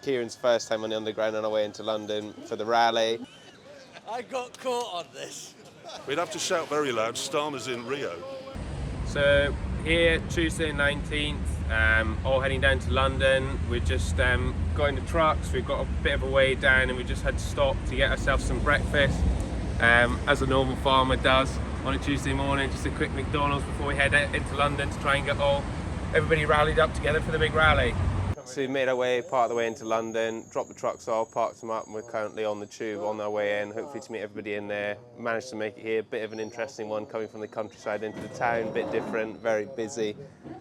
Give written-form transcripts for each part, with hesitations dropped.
Kieran's first time on the underground on our way into London for the rally. I got caught on this. We'd have to shout very loud, Starmer's in Rio. So here, Tuesday 19th, all heading down to London. We're just got into trucks, we've got a bit of a way down and we just had to stop to get ourselves some breakfast, as a normal farmer does on a Tuesday morning, just a quick McDonald's before we head out into London to try and get everybody rallied up together for the big rally. So we made our way part of the way into London, dropped the trucks off, parked them up, and we're currently on the tube on our way in, hopefully to meet everybody in there. Managed to make it here, bit of an interesting one coming from the countryside into the town, bit different, very busy,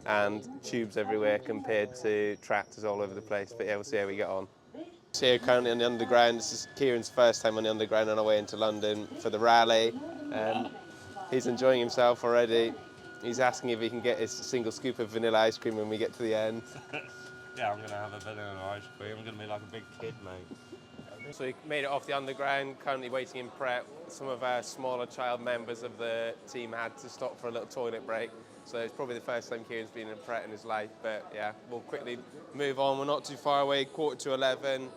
and tubes everywhere compared to tractors all over the place, but yeah, we'll see how we get on. So here currently on the underground, this is Kieran's first time on the underground on our way into London for the rally. He's enjoying himself already. He's asking if he can get his single scoop of vanilla ice cream when we get to the end. Yeah, I'm going to have a vanilla ice cream. I'm going to be like a big kid, mate. So we made it off the underground, currently waiting in prep. Some of our smaller child members of the team had to stop for a little toilet break. So it's probably the first time Kieran's been in prep in his life. But yeah, we'll quickly move on. We're not too far away, 11:15.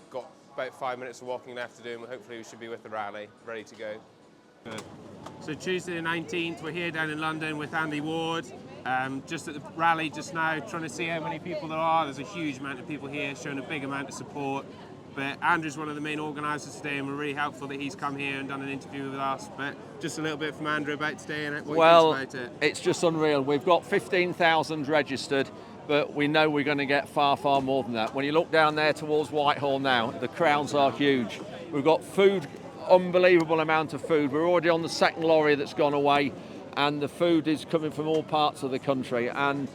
Got about 5 minutes of walking left to do, and hopefully we should be with the rally, ready to go. Good. So Tuesday the 19th, we're here down in London with Andy Ward. Just at the rally just now, trying to see how many people there are. There's a huge amount of people here showing a big amount of support. But Andrew's one of the main organisers today, and we're really helpful that he's come here and done an interview with us. But just a little bit from Andrew about today and what he thinks about it. It's just unreal. We've got 15,000 registered, but we know we're going to get far, far more than that. When you look down there towards Whitehall now, the crowds are huge. We've got food, unbelievable amount of food. We're already on the second lorry that's gone away, and the food is coming from all parts of the country. And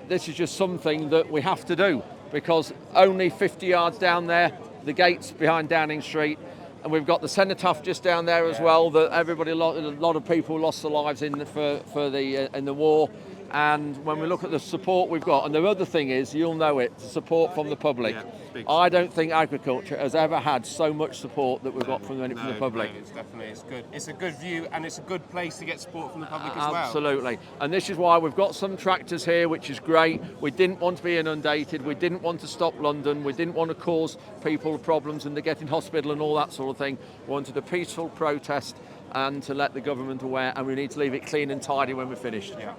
this is just something that we have to do, because only 50 yards down there, the gates behind Downing Street, and we've got the cenotaph just down there as well, that a lot of people lost their lives in the war. And when we look at the support we've got, and the other thing is, you'll know it, support from the public. I don't think agriculture has ever had so much support that we've got from the public. No, it's good. It's a good view, and it's a good place to get support from the public as well. Absolutely. And this is why we've got some tractors here, which is great. We didn't want to be inundated. We didn't want to stop London. We didn't want to cause people problems and to get in hospital and all that sort of thing. We wanted a peaceful protest and to let the government aware, and we need to leave it clean and tidy when we're finished. Yeah.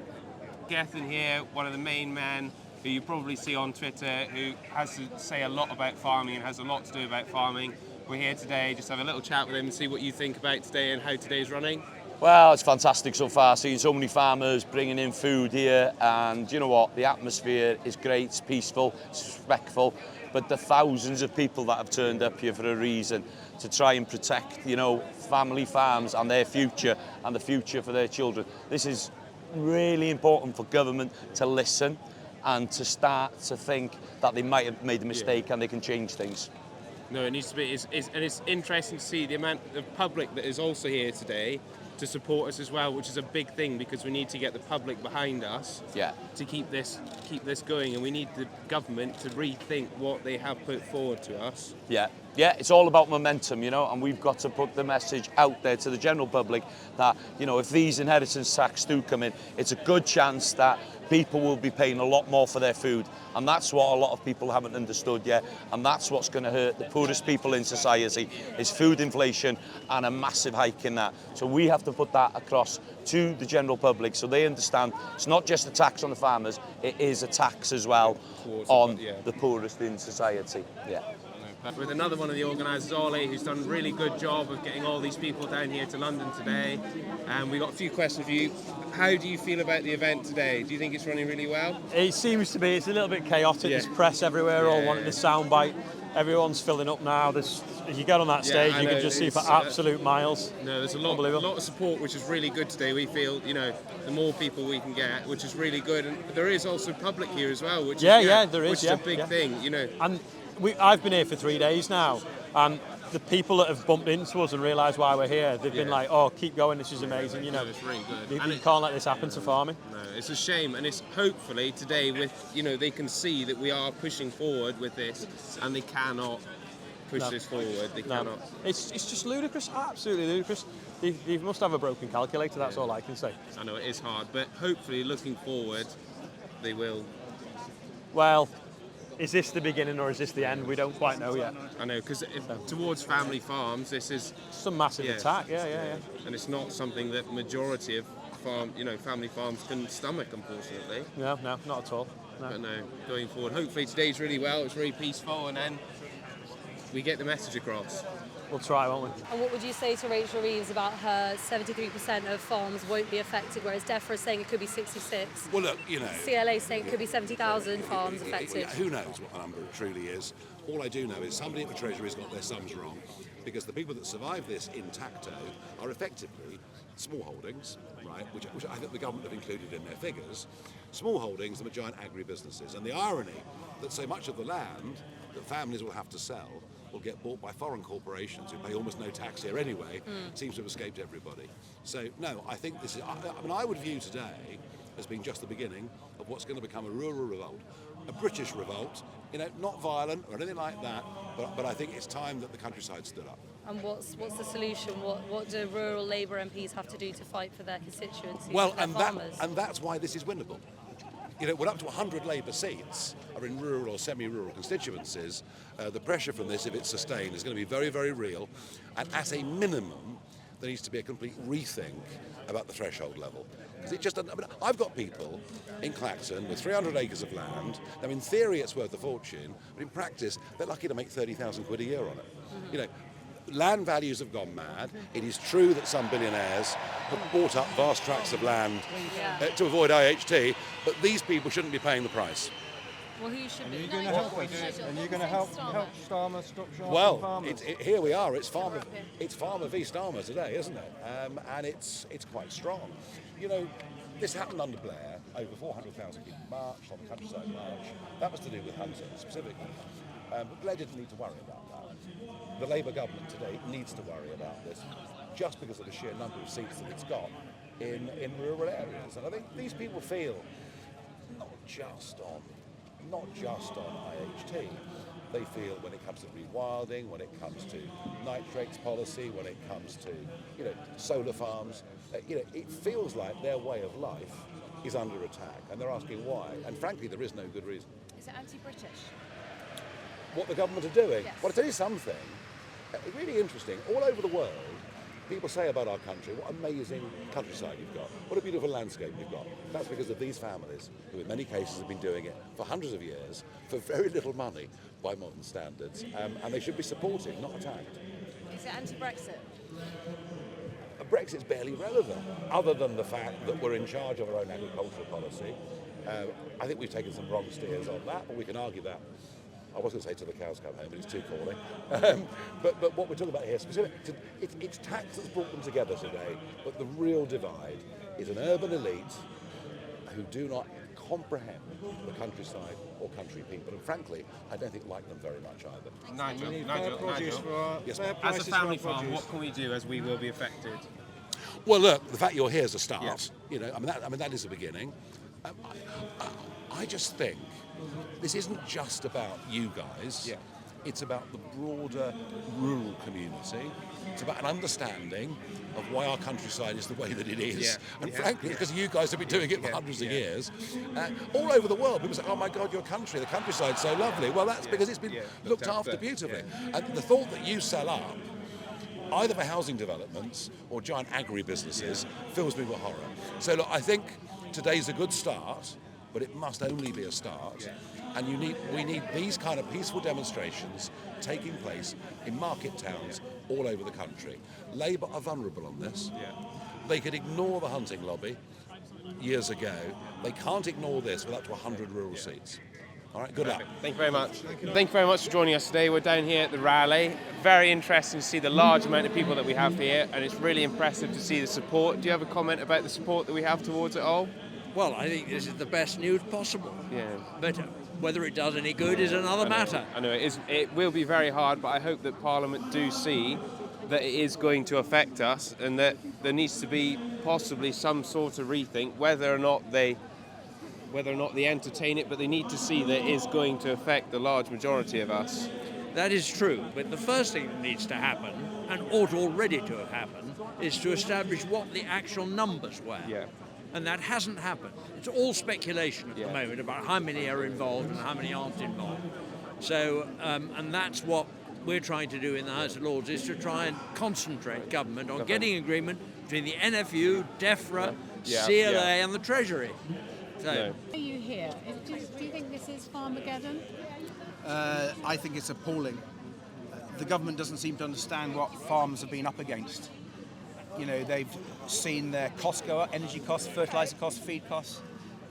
Gareth in here, one of the main men who you probably see on Twitter, who has to say a lot about farming and has a lot to do about farming. We're here today, just have a little chat with him and see what you think about today and how today's running. Well, it's fantastic so far, seeing so many farmers bringing in food here, and you know what, the atmosphere is great, it's peaceful, it's respectful, but the thousands of people that have turned up here for a reason, to try and protect, you know, family farms and their future and the future for their children. This is really important for government to listen and to start to think that they might have made a mistake and they can change things. No, it needs to be, and it's interesting to see the amount of public that is also here today to support us as well, which is a big thing, because we need to get the public behind us to keep this going, and we need the government to rethink what they have put forward to us. Yeah, it's all about momentum, you know, and we've got to put the message out there to the general public that, you know, if these inheritance tax do come in, it's a good chance that people will be paying a lot more for their food, and that's what a lot of people haven't understood yet, and that's what's going to hurt the poorest people in society, is food inflation and a massive hike in that. So we have to put that across to the general public so they understand it's not just a tax on the farmers, it is a tax as well on the poorest in society. With another one of the organisers, Olly, who's done a really good job of getting all these people down here to London today. And we got a few questions for you. How do you feel about the event today? Do you think it's running really well? It seems to be. It's a little bit chaotic. There's press everywhere, all wanting the soundbite. Everyone's filling up now. As you get on that stage, you can just see for absolute miles. No, there's a lot of support, which is really good today. We feel, you know, the more people we can get, which is really good. And there is also public here as well, which is a big thing, you know. And I've been here for 3 days now, and the people that have bumped into us and realised why we're here, they've been like, "Oh, keep going! This is amazing!" You know, it's really good. You can't let this happen to farming. No, it's a shame, and it's hopefully today with, you know, they can see that we are pushing forward with this, and they cannot push this forward. They cannot. It's just ludicrous, absolutely ludicrous. They must have a broken calculator. That's all I can say. I know it is hard, but hopefully, looking forward, they will. Well, is this the beginning or is this the end? We don't quite know yet. I know, because towards family farms, this is It's a massive attack. Yeah. and it's not something that majority of family farms can stomach, unfortunately. No, not at all. No. But no, going forward, hopefully today's really well. It's really peaceful, and then we get the message across. We'll try, won't we? And what would you say to Rachel Reeves about her 73% of farms won't be affected, whereas DEFRA is saying it could be 66? Well, look, CLA saying it could be 70,000 farms affected. Who knows what the number truly is? All I do know is somebody at the Treasury's got their sums wrong, because the people that survive this intacto are effectively small holdings, right, which I think the government have included in their figures. Small holdings that are giant agribusinesses. And the irony that so much of the land that families will have to sell will get bought by foreign corporations who pay almost no tax here anyway, seems to have escaped everybody. So, no, I think this is, I would view today as being just the beginning of what's going to become a rural revolt, a British revolt, not violent or anything like that, but I think it's time that the countryside stood up. And what's the solution? What do rural Labour MPs have to do to fight for their constituencies, Well, for their farmers? and that's why this is winnable. We're up to 100 Labour seats are in rural or semi-rural constituencies. The pressure from this, if it's sustained, is going to be very, very real. And at a minimum, there needs to be a complete rethink about the threshold level. Because it just, I've got people in Clacton with 300 acres of land. Now, in theory, it's worth a fortune, but in practice, they're lucky to make 30,000 quid a year on it. Land values have gone mad. It is true that some billionaires have bought up vast tracts of land to avoid IHT, but these people shouldn't be paying the price. Well, who should be? Are you going to help Starmer stop sharking farmers? Here we are. It's Farmer v Starmer today, isn't it? And it's quite strong. This happened under Blair. Over 400,000 people marched on the countryside march. That was to do with hunting specifically. But Blair didn't need to worry about that. The Labour government today needs to worry about this just because of the sheer number of seats that it's got in rural areas. And I think these people feel not just on IHT, they feel when it comes to rewilding, when it comes to nitrates policy, when it comes to solar farms, it feels like their way of life is under attack, and they're asking why. And frankly, there is no good reason. Is it anti-British? What the government are doing? Yes. Well, I'll tell you something. It's really interesting. All over the world, people say about our country, what amazing countryside you've got, what a beautiful landscape you've got. That's because of these families, who in many cases have been doing it for hundreds of years, for very little money by modern standards, and they should be supported, not attacked. Is it anti-Brexit? Brexit's barely relevant, other than the fact that we're in charge of our own agricultural policy. I think we've taken some wrong steers on that, but we can argue that. I was going to say till the cows come home, but it's too corny. But what we're talking about here specifically, it's tax that's brought them together today, but the real divide is an urban elite who do not comprehend the countryside or country people, and frankly, I don't think like them very much either. Nigel. Yes, As a family farm, what can we do as we will be affected? Well, look, the fact you're here is a start. Yeah. That is the beginning. I just think this isn't just about you guys. Yeah. It's about the broader rural community. It's about an understanding of why our countryside is the way that it is. And frankly, because you guys have been doing it for hundreds of years. All over the world, people say, oh my God, your country, the countryside's so lovely. Well, that's because it's been looked after beautifully. And the thought that you sell up, either for housing developments or giant agri-businesses, fills me with horror. So look, I think today's a good start, but it must only be a start. And we need these kind of peaceful demonstrations taking place in market towns all over the country. Labour are vulnerable on this. They could ignore the hunting lobby years ago. They can't ignore this with up to 100 rural seats. All right, good luck. Thank you very much. Thank you very much for joining us today. We're down here at the rally. Very interesting to see the large amount of people that we have here, and it's really impressive to see the support. Do you have a comment about the support that we have towards it all? Well, I think this is the best news possible. Yeah. But whether it does any good is another matter. I know it is. It will be very hard, but I hope that Parliament do see that it is going to affect us, and that there needs to be possibly some sort of rethink, whether or not they entertain it, but they need to see that it is going to affect the large majority of us. That is true, but the first thing that needs to happen, and ought already to have happened, is to establish what the actual numbers were. Yeah. And that hasn't happened. It's all speculation at the moment about how many are involved and how many aren't involved. So, and that's what we're trying to do in the House of Lords, is to try and concentrate government on getting agreement between the NFU, DEFRA, CLA and the Treasury. So, Are you here? Do you think this is Farmageddon? I think it's appalling. The government doesn't seem to understand what farmers have been up against. You know, they've seen their costs go up, energy costs, fertiliser costs, feed costs.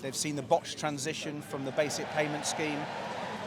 They've seen the botched transition from the basic payment scheme.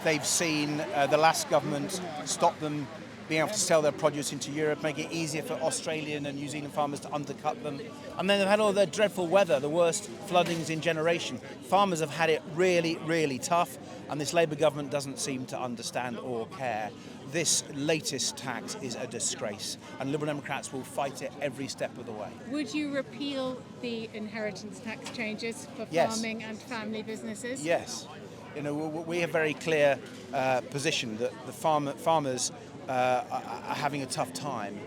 They've seen the last government stop them being able to sell their produce into Europe, make it easier for Australian and New Zealand farmers to undercut them. And then they've had all their dreadful weather, the worst floodings in generation. Farmers have had it really, really tough, and this Labour government doesn't seem to understand or care. This latest tax is a disgrace, and Liberal Democrats will fight it every step of the way. Would you repeal the inheritance tax changes for Yes. farming and family businesses? Yes. You know, we have a very clear position that the farmers are having a tough time.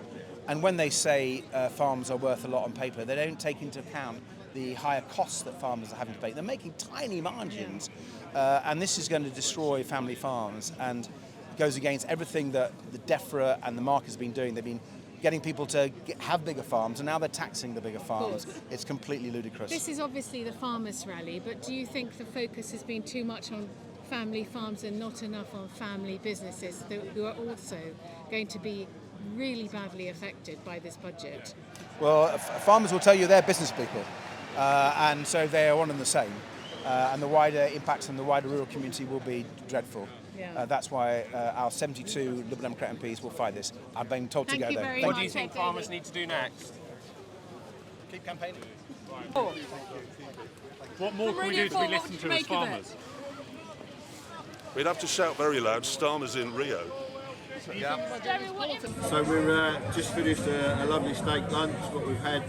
And when they say farms are worth a lot on paper, they don't take into account the higher costs that farmers are having to pay. They're making tiny margins, and this is going to destroy family farms and goes against everything that the DEFRA and the market has been doing. They've been getting people to have bigger farms, and now they're taxing the bigger farms. It's completely ludicrous. This is obviously the farmers' rally, but do you think the focus has been too much on family farms and not enough on family businesses who are also going to be really badly affected by this budget? Well, farmers will tell you they're business people, and so they are one and the same. And the wider impacts on the wider rural community will be dreadful. Yeah. That's why our 72 Liberal Democrat MPs will fight this. I've been told to go there. What do you think farmers need to do next? Keep campaigning. What more can we do to be listened to as farmers? We'd have to shout very loud, Starmer's in Rio. So we've just finished a lovely steak lunch, what we've had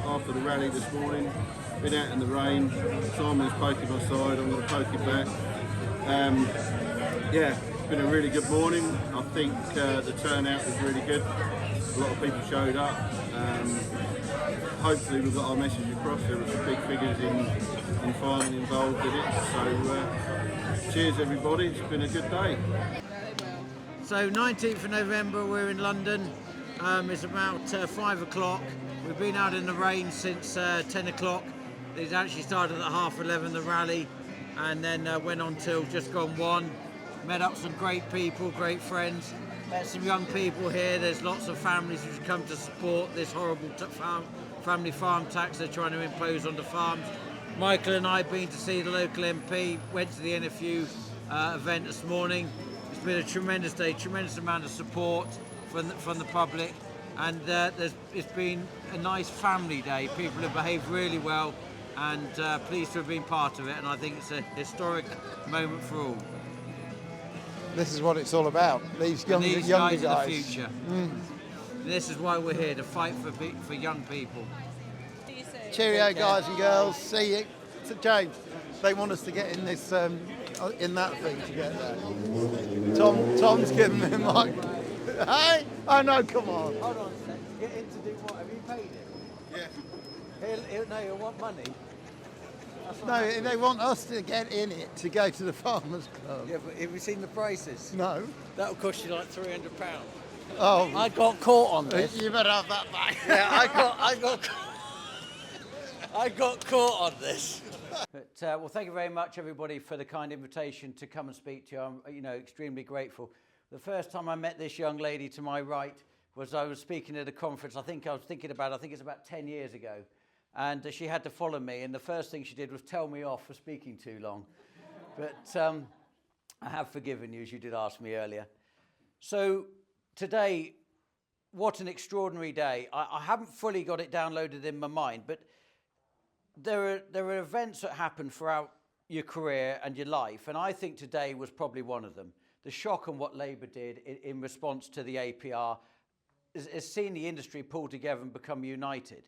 after the rally this morning. Been out in the rain, Simon's poking my side, I'm going to poke it back. Yeah, it's been a really good morning. I think the turnout was really good. A lot of people showed up. Hopefully we've got our message across. There were some big figures in farming involved in it. So cheers everybody, it's been a good day. So 19th of November we're in London. It's about 5 o'clock. We've been out in the rain since 10 o'clock. It actually started at 11:30, the rally, and then went on till just gone 1. Met up some great people, great friends. Met some young people here. There's lots of families who've come to support this horrible family farm tax they're trying to impose on the farms. Michael and I have been to see the local MP, went to the NFU event this morning. It's been a tremendous day, tremendous amount of support from the public, and it's been a nice family day. People have behaved really well, and pleased to have been part of it, and I think it's a historic moment for all. This is what it's all about. These younger guys are the future. This is why we're here, to fight for young people. Cheerio, guys and girls. See you. So James, they want us to get in this, in that thing to get there. Tom's giving me a mic. Hey? Oh no, come on. Hold on a second. Get in to do what? Have you paid him? Yeah. He'll want money. No, they want us to get in it to go to the Farmers Club. Yeah, but have you seen the prices? No. That'll cost you like £300. Oh. I got caught on this. You better have that back. Yeah, I got caught on this. But, well, thank you very much, everybody, for the kind invitation to come and speak to you. I'm, extremely grateful. The first time I met this young lady to my right was I was speaking at a conference. I think it's about 10 years ago. And she had to follow me, and the first thing she did was tell me off for speaking too long. But I have forgiven you, as you did ask me earlier. So today, what an extraordinary day. I haven't fully got it downloaded in my mind, but there are events that happen throughout your career and your life, and I think today was probably one of them. The shock on what Labour did in response to the APR has seen the industry pull together and become united.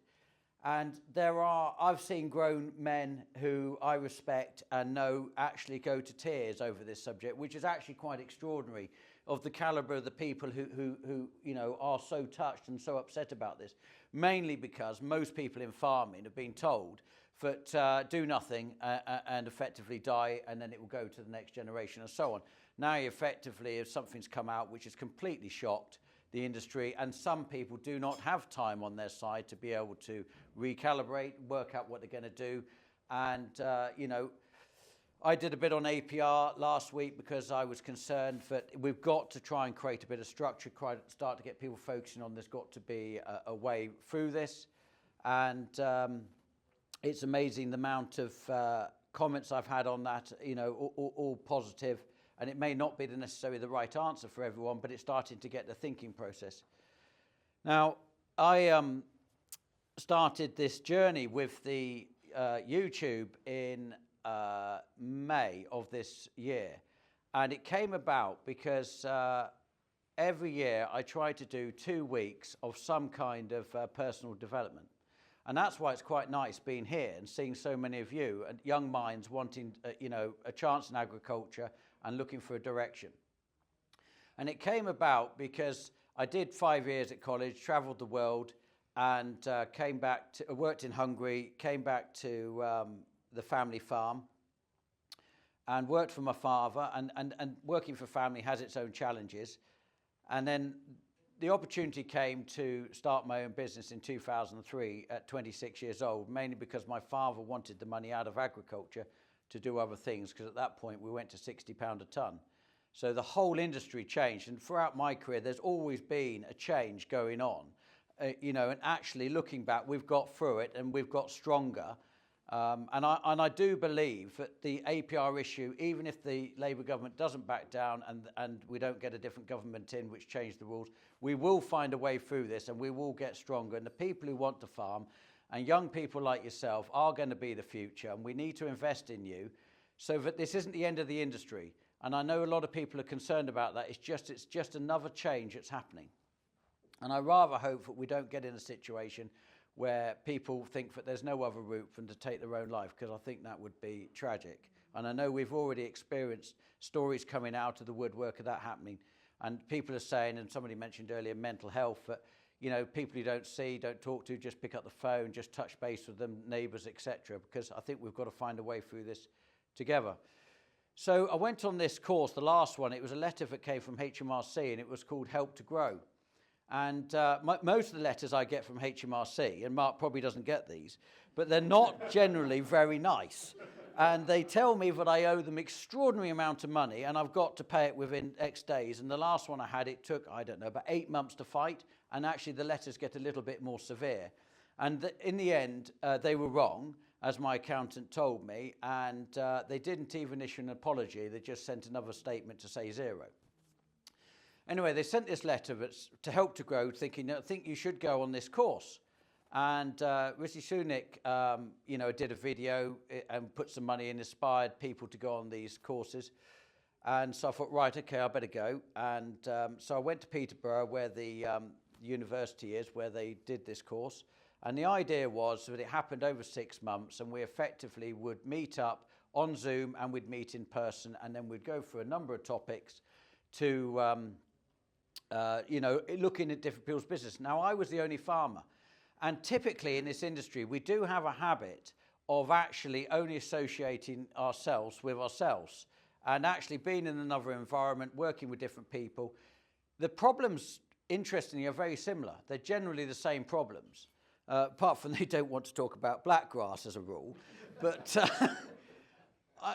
And I've seen grown men who I respect and know actually go to tears over this subject, which is actually quite extraordinary, of the calibre of the people who are so touched and so upset about this. Mainly because most people in farming have been told but do nothing and effectively die, and then it will go to the next generation and so on. Now, effectively, if something's come out which has completely shocked the industry, and some people do not have time on their side to be able to recalibrate, work out what they're going to do. And, you know, I did a bit on APR last week because I was concerned that we've got to try and create a bit of structure, start to get people focusing on there's got to be a way through this. And it's amazing the amount of comments I've had on that, you know, all positive. And it may not be necessarily the right answer for everyone, but it's starting to get the thinking process. Now, I started this journey with the YouTube in May of this year. And it came about because every year I try to do 2 weeks of some kind of personal development. And that's why it's quite nice being here and seeing so many of you and young minds wanting, you know, a chance in agriculture and looking for a direction. And it came about because I did 5 years at college, travelled the world, and came back to, worked in Hungary, came back to the family farm, and worked for my father. And working for family has its own challenges. And then the opportunity came to start my own business in 2003 at 26 years old, mainly because my father wanted the money out of agriculture to do other things, because at that point we went to £60 a tonne. So the whole industry changed, and throughout my career there's always been a change going on. You know, and actually looking back, we've got through it and we've got stronger. And I do believe that the APR issue, even if the Labour government doesn't back down and we don't get a different government in which change the rules, we will find a way through this and we will get stronger. And the people who want to farm, and young people like yourself, are going to be the future, and we need to invest in you so that this isn't the end of the industry. And I know a lot of people are concerned about that. It's just another change that's happening. And I rather hope that we don't get in a situation where people think that there's no other route than to take their own life, because I think that would be tragic. And I know we've already experienced stories coming out of the woodwork of that happening. And people are saying, and somebody mentioned earlier, mental health, that, you know, people you don't see, don't talk to, just pick up the phone, just touch base with them, neighbours, etc. Because I think we've got to find a way through this together. So I went on this course, the last one. It was a letter that came from HMRC, and it was called Help to Grow. And most of the letters I get from HMRC, and Mark probably doesn't get these, but they're not generally very nice. And they tell me that I owe them extraordinary amount of money, and I've got to pay it within X days. And the last one I had, it took, I don't know, about 8 months to fight. And actually the letters get a little bit more severe. And in the end, they were wrong, as my accountant told me. And they didn't even issue an apology. They just sent another statement to say 0. Anyway, they sent this letter that's to Help to Grow, thinking, I think you should go on this course. And Rishi Sunak, you know, did a video and put some money in, inspired people to go on these courses. And so I thought, right, okay, I better go. And so I went to Peterborough, where the university is, where they did this course. And the idea was that it happened over 6 months, and we effectively would meet up on Zoom and we'd meet in person, and then we'd go through a number of topics to you know, looking at different people's business. Now, I was the only farmer, and typically in this industry we do have a habit of actually only associating ourselves with ourselves, and actually being in another environment, working with different people. The problems, interestingly, are very similar. They're generally the same problems, apart from they don't want to talk about black grass as a rule. But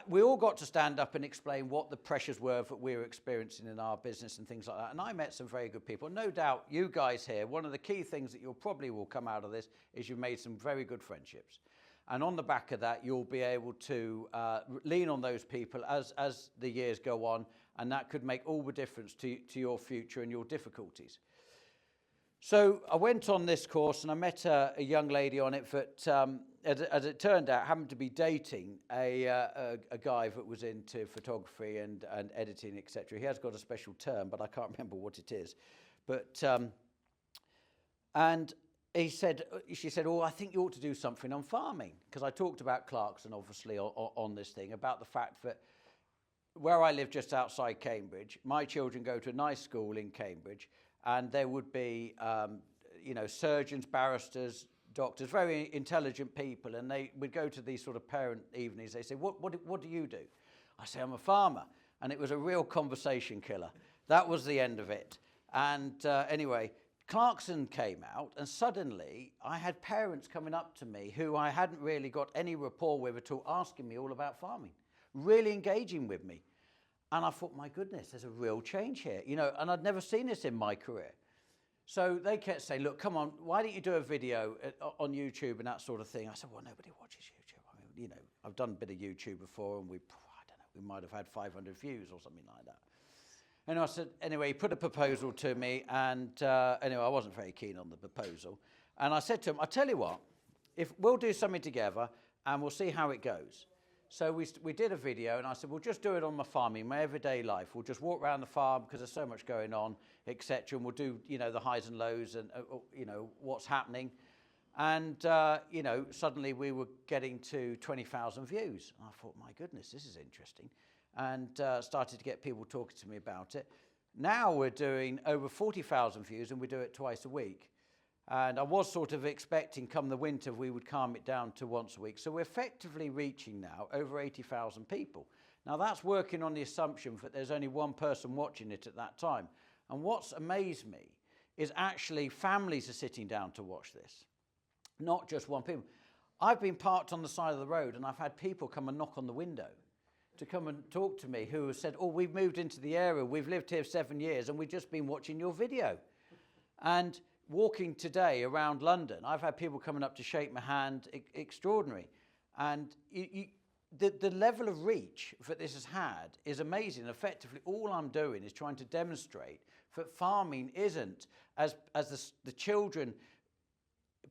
we all got to stand up and explain what the pressures were that we were experiencing in our business and things like that. And I met some very good people. No doubt you guys here, one of the key things that you'll probably will come out of this is you've made some very good friendships. And on the back of that, you'll be able to lean on those people as the years go on, and that could make all the difference to your future and your difficulties. So I went on this course, and I met a young lady on it that, as it turned out, happened to be dating a guy that was into photography and editing, etc. He has got a special term, but I can't remember what it is. But and she said, oh, I think you ought to do something on farming, because I talked about Clarkson, obviously, on this thing, about the fact that where I live just outside Cambridge, my children go to a nice school in Cambridge, and there would be, you know, surgeons, barristers, doctors, very intelligent people, and they would go to these sort of parent evenings. They say, what do you do? I say, I'm a farmer. And it was a real conversation killer. That was the end of it. And anyway, Clarkson came out, and suddenly I had parents coming up to me who I hadn't really got any rapport with at all, asking me all about farming, really engaging with me. And I thought, my goodness, there's a real change here, you know, and I'd never seen this in my career. So they kept saying, look, come on, why don't you do a video on YouTube and that sort of thing? I said, well, nobody watches YouTube. I mean, you know, I've done a bit of YouTube before, and we might have had 500 views or something like that. And I said, anyway, he put a proposal to me, and anyway, I wasn't very keen on the proposal. And I said to him, I'll tell you what, if we'll do something together, and we'll see how it goes. So we did a video, and I said, we'll just do it on my farming, my everyday life. We'll just walk around the farm because there's so much going on, etc. And we'll do, you know, the highs and lows and, you know, what's happening. And, you know, suddenly we were getting to 20,000 views. And I thought, my goodness, this is interesting. And started to get people talking to me about it. Now we're doing over 40,000 views, and we do it twice a week. And I was sort of expecting come the winter we would calm it down to once a week. So we're effectively reaching now over 80,000 people. Now that's working on the assumption that there's only one person watching it at that time. And what's amazed me is actually families are sitting down to watch this, not just one person. I've been parked on the side of the road, and I've had people come and knock on the window to come and talk to me who have said, oh, we've moved into the area, we've lived here 7 years, and we've just been watching your video. And walking today around London, I've had people coming up to shake my hand, extraordinary. And the level of reach that this has had is amazing. Effectively, all I'm doing is trying to demonstrate that farming isn't, as the children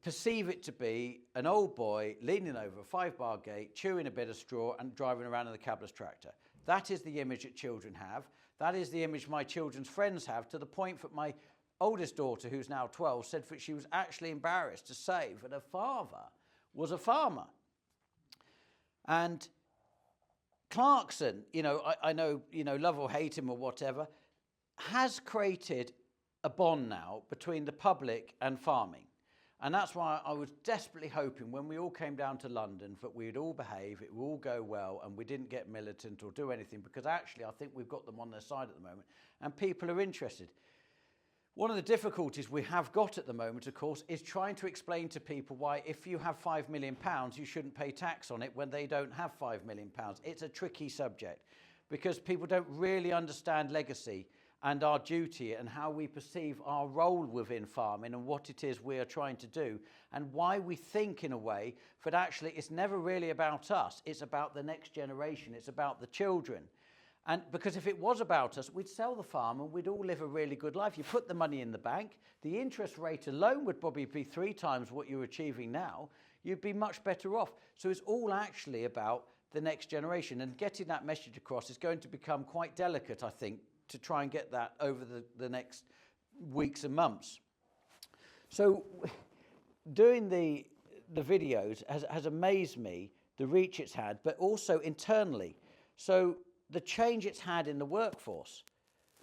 perceive it to be, an old boy leaning over a 5-bar gate, chewing a bit of straw and driving around in a cabless tractor. That is the image that children have. That is the image my children's friends have, to the point that my oldest daughter, who's now 12, said that she was actually embarrassed to say that her father was a farmer. And Clarkson, you know, I know, you know, love or hate him or whatever, has created a bond now between the public and farming. And that's why I was desperately hoping when we all came down to London that we'd all behave, it would all go well, and we didn't get militant or do anything, because actually I think we've got them on their side at the moment, and people are interested. One of the difficulties we have got at the moment, of course, is trying to explain to people why if you have £5 million, you shouldn't pay tax on it when they don't have £5 million. It's a tricky subject because people don't really understand legacy and our duty and how we perceive our role within farming and what it is we are trying to do, and why we think in a way that actually it's never really about us, it's about the next generation, it's about the children. And because if it was about us, we'd sell the farm and we'd all live a really good life. You put the money in the bank, the interest rate alone would probably be 3 times what you're achieving now. You'd be much better off. So it's all actually about the next generation, and getting that message across is going to become quite delicate, I think, to try and get that over the next weeks and months. So doing the videos has amazed me, the reach it's had, but also internally. So the change it's had in the workforce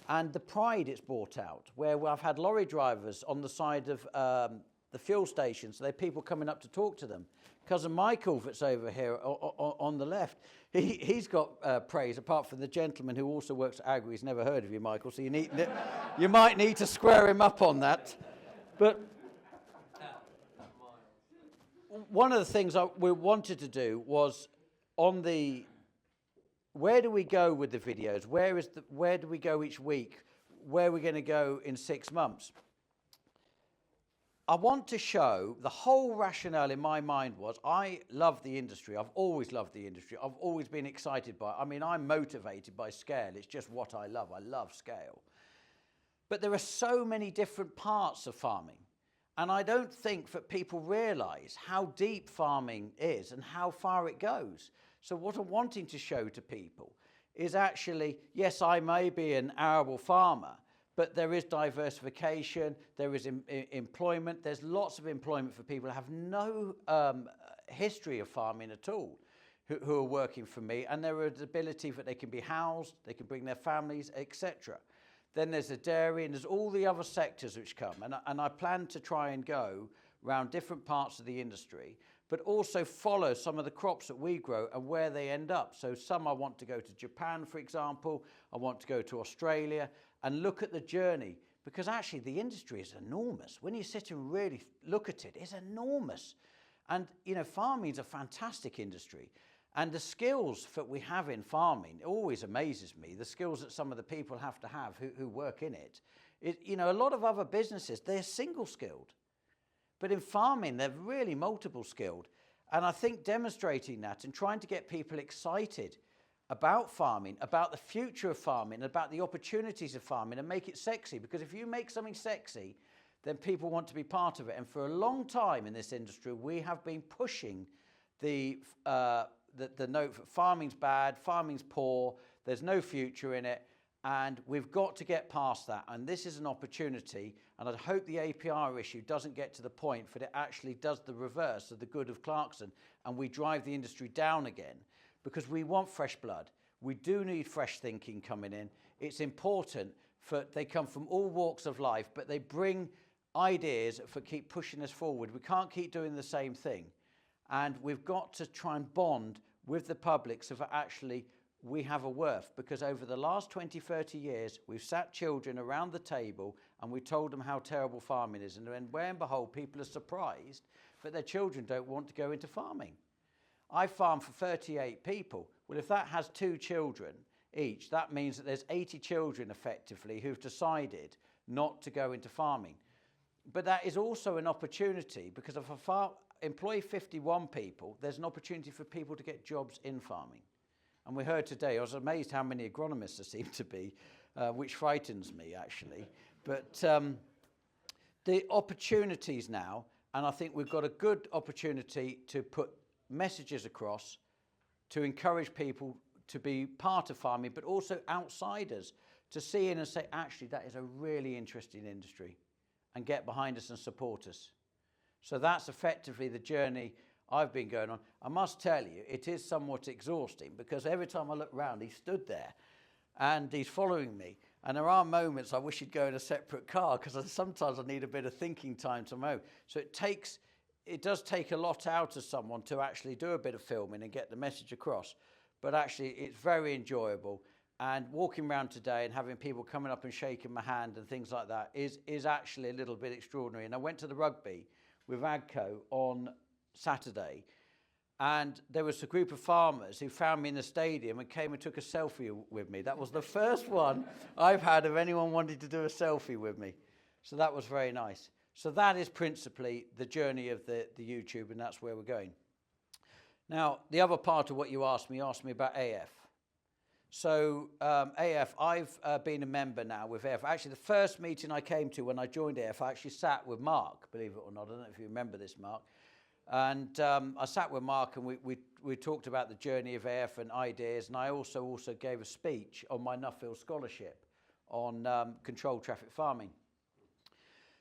and the pride it's brought out, where I've had lorry drivers on the side of the fuel stations, so there are people coming up to talk to them. Cousin Michael, that's over here on the left, he's got praise, apart from the gentleman who also works at Agri. He's never heard of you, Michael, so you might need to square him up on that. But one of the things we wanted to do was on the, where do we go with the videos? Where do we go each week? Where are we going to go in 6 months? I want to show the whole rationale in my mind was I love the industry. I've always loved the industry. I've always been excited by it. I mean, I'm motivated by scale. It's just what I love. I love scale. But there are so many different parts of farming. And I don't think that people realise how deep farming is and how far it goes. So what I'm wanting to show to people is actually, yes, I may be an arable farmer, but there is diversification, there is employment, there's lots of employment for people who have no history of farming at all, who are working for me, and there is the ability that they can be housed, they can bring their families, etc. Then there's the dairy, and there's all the other sectors which come, and I plan to try and go around different parts of the industry, but also follow some of the crops that we grow and where they end up. So some I want to go to Japan, for example, I want to go to Australia and look at the journey, because actually the industry is enormous. When you sit and really look at it, it's enormous. And, you know, farming is a fantastic industry. And the skills that we have in farming, it always amazes me, the skills that some of the people have to have who work in it. You know, a lot of other businesses, they're single skilled. But in farming, they're really multiple skilled. And I think demonstrating that and trying to get people excited about farming, about the future of farming, about the opportunities of farming, and make it sexy. Because if you make something sexy, then people want to be part of it. And for a long time in this industry, we have been pushing the note that farming's bad, farming's poor, there's no future in it. And we've got to get past that. And this is an opportunity. And I hope the APR issue doesn't get to the point that it actually does the reverse of the good of Clarkson and we drive the industry down again, because we want fresh blood. We do need fresh thinking coming in. It's important that they come from all walks of life, but they bring ideas that keep pushing us forward. We can't keep doing the same thing. And we've got to try and bond with the public so that actually we have a worth, because over the last 20, 30 years, we've sat children around the table and we told them how terrible farming is. And then, lo and behold, people are surprised that their children don't want to go into farming. I farm for 38 people. Well, if that has 2 children each, that means that there's 80 children effectively who've decided not to go into farming. But that is also an opportunity, because if I employ 51 people, there's an opportunity for people to get jobs in farming. And we heard today, I was amazed how many agronomists there seem to be, which frightens me actually. But the opportunities now, and I think we've got a good opportunity to put messages across to encourage people to be part of farming, but also outsiders to see in and say, actually, that is a really interesting industry, and get behind us and support us. So that's effectively the journey I've been going on. I must tell you, it is somewhat exhausting, because every time I look round, he stood there and he's following me. And there are moments I wish he'd go in a separate car, because sometimes I need a bit of thinking time to mow. So it does take a lot out of someone to actually do a bit of filming and get the message across. But actually, it's very enjoyable. And walking around today and having people coming up and shaking my hand and things like that is actually a little bit extraordinary. And I went to the rugby with AGCO on Saturday, and there was a group of farmers who found me in the stadium and came and took a selfie with me. That was the first one I've had of anyone wanting to do a selfie with me. So that was very nice. So that is principally the journey of the YouTube, and that's where we're going. Now, the other part of what you asked me about AF. So AF, I've been a member now with AF. Actually, the first meeting I came to when I joined AF, I actually sat with Mark, believe it or not. I don't know if you remember this, Mark. And I sat with Mark and we talked about the journey of AF and ideas. And I also gave a speech on my Nuffield scholarship on controlled traffic farming.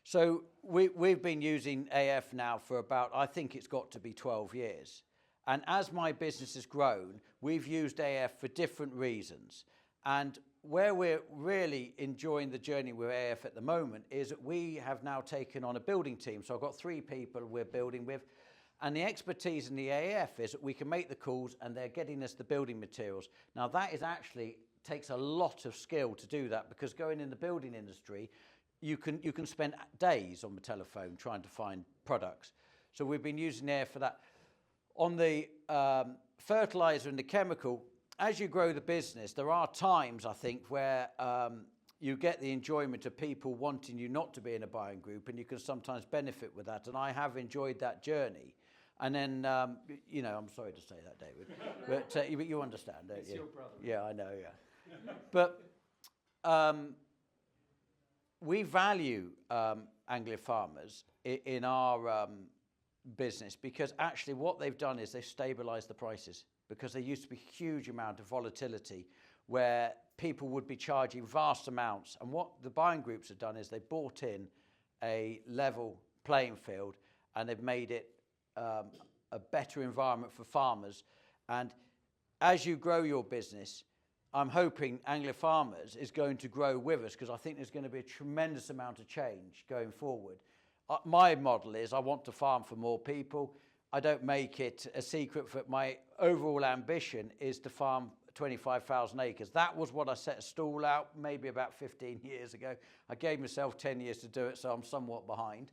So we've been using AF now for about, I think it's got to be 12 years. And as my business has grown, we've used AF for different reasons. And where we're really enjoying the journey with AF at the moment is that we have now taken on a building team. So I've got 3 people we're building with. And the expertise in the AF is that we can make the calls and they're getting us the building materials. Now that is actually takes a lot of skill to do that, because going in the building industry, you can spend days on the telephone trying to find products. So we've been using AF for that. On the fertilizer and the chemical, as you grow the business, there are times, I think, where you get the enjoyment of people wanting you not to be in a buying group, and you can sometimes benefit with that. And I have enjoyed that journey. And then, you know, I'm sorry to say that, David, but you understand, don't you? It's your brother. Yeah, I know, yeah. But we value Anglia Farmers in our business, because actually what they've done is they've stabilised the prices, because there used to be a huge amount of volatility where people would be charging vast amounts. And what the buying groups have done is they bought in a level playing field, and they've made it a better environment for farmers. And as you grow your business, I'm hoping Anglia Farmers is going to grow with us, because I think there's going to be a tremendous amount of change going forward. My model is I want to farm for more people. I don't make it a secret that my overall ambition is to farm 25,000 acres. That was what I set a stall out maybe about 15 years ago. I gave myself 10 years to do it, so I'm somewhat behind.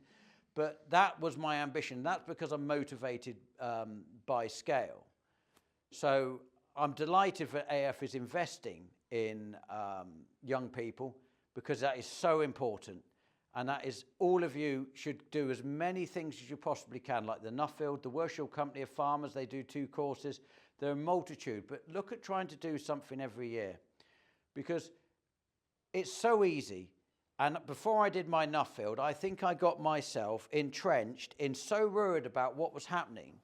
But that was my ambition. That's because I'm motivated by scale. So I'm delighted that AF is investing in young people, because that is so important. And that is, all of you should do as many things as you possibly can, like the Nuffield, the Worship Company of Farmers, they do 2 courses. There are a multitude, but look at trying to do something every year, because it's so easy. And before I did my Nuffield, I think I got myself entrenched in so worried about what was happening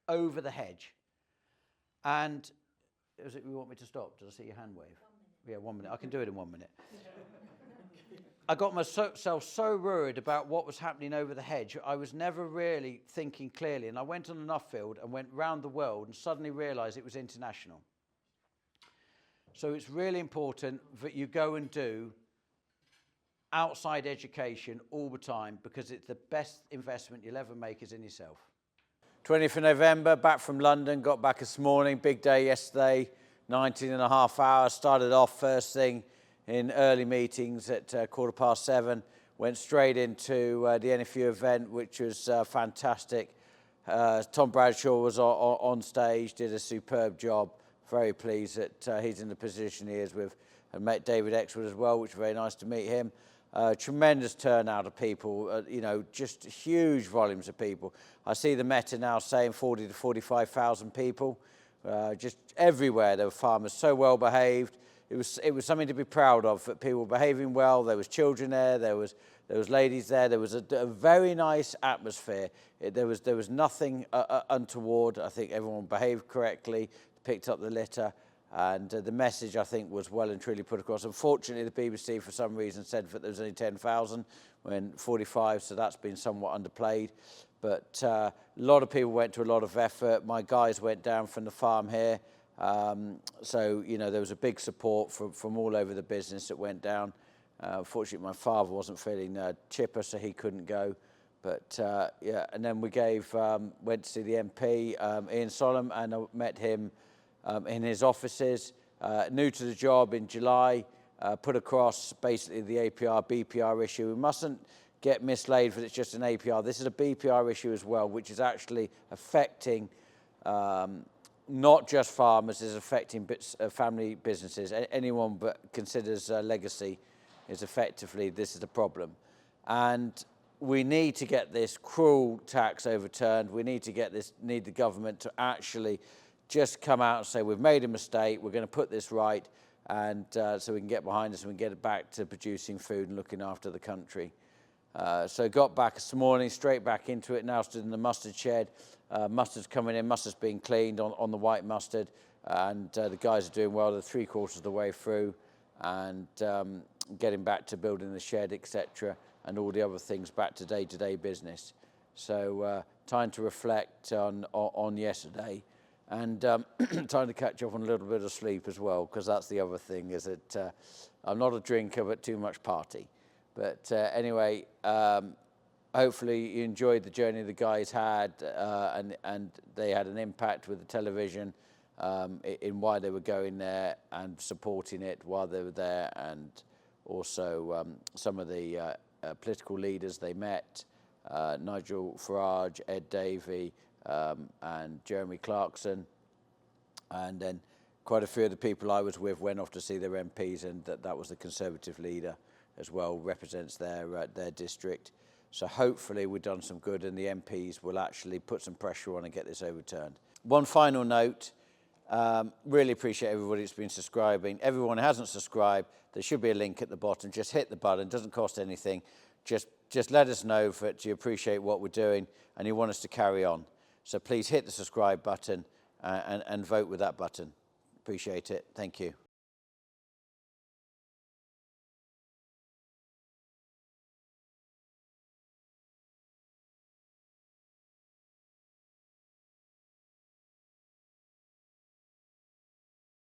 over the hedge. And is it, you want me to stop? Did I see your hand wave? Yeah, 1 minute. I can do it in 1 minute. I got myself so worried about what was happening over the hedge. I was never really thinking clearly. And I went on a Nuffield and went round the world and suddenly realised it was international. So it's really important that you go and do outside education all the time, because it's the best investment you'll ever make is in yourself. 20th of November, back from London, got back this morning, big day yesterday, 19.5 hours, started off first thing in early meetings at 7:15, went straight into the NFU event, which was fantastic. Tom Bradshaw was on stage, did a superb job, very pleased that he's in the position he is with. I met David Exwood as well, which was very nice to meet him. Tremendous turnout of people, you know, just huge volumes of people. I see the Meta now saying 40 to 45,000 people, just everywhere. There were farmers so well behaved. It was something to be proud of, that people were behaving well. There was children there, there was ladies there. There was a very nice atmosphere. There was nothing untoward. I think everyone behaved correctly, picked up the litter. And the message, I think, was well and truly put across. Unfortunately, the BBC, for some reason, said that there was only 10,000 when 45, so that's been somewhat underplayed. But a lot of people went to a lot of effort. My guys went down from the farm here. So, you know, there was a big support from all over the business that went down. Fortunately, my father wasn't feeling chipper, so he couldn't go. But, yeah, and then we went to see the MP, Ian Solomon, and I met him in his offices, new to the job in July, put across basically the APR, BPR issue. We mustn't get mislaid that it's just an APR. This is a BPR issue as well, which is actually affecting not just farmers, it's affecting family businesses. Anyone but considers legacy is effectively, this is the problem. And we need to get this cruel tax overturned. We need the government to actually just come out and say, we've made a mistake, we're going to put this right, and so we can get behind us and we can get it back to producing food and looking after the country. So got back this morning, straight back into it, now stood in the mustard shed. Mustard's coming in, mustard's being cleaned on the white mustard, and the guys are doing well. They're 3/4 of the way through, and getting back to building the shed, etc., and all the other things back to day-to-day business. So time to reflect on yesterday, and time to catch up on a little bit of sleep as well, because that's the other thing, is that I'm not a drinker, but too much party. But anyway, hopefully you enjoyed the journey the guys had, and they had an impact with the television in why they were going there and supporting it while they were there, and also some of the political leaders they met, Nigel Farage, Davey, and Jeremy Clarkson, and then quite a few of the people I was with went off to see their MPs, and that was the Conservative leader as well, represents their district. So hopefully we've done some good, and the MPs will actually put some pressure on and get this overturned. One final note, really appreciate everybody that's been subscribing. Everyone who hasn't subscribed, there should be a link at the bottom. Just hit the button, doesn't cost anything. Just let us know that you appreciate what we're doing and you want us to carry on. So please hit the subscribe button and vote with that button. Appreciate it. Thank you.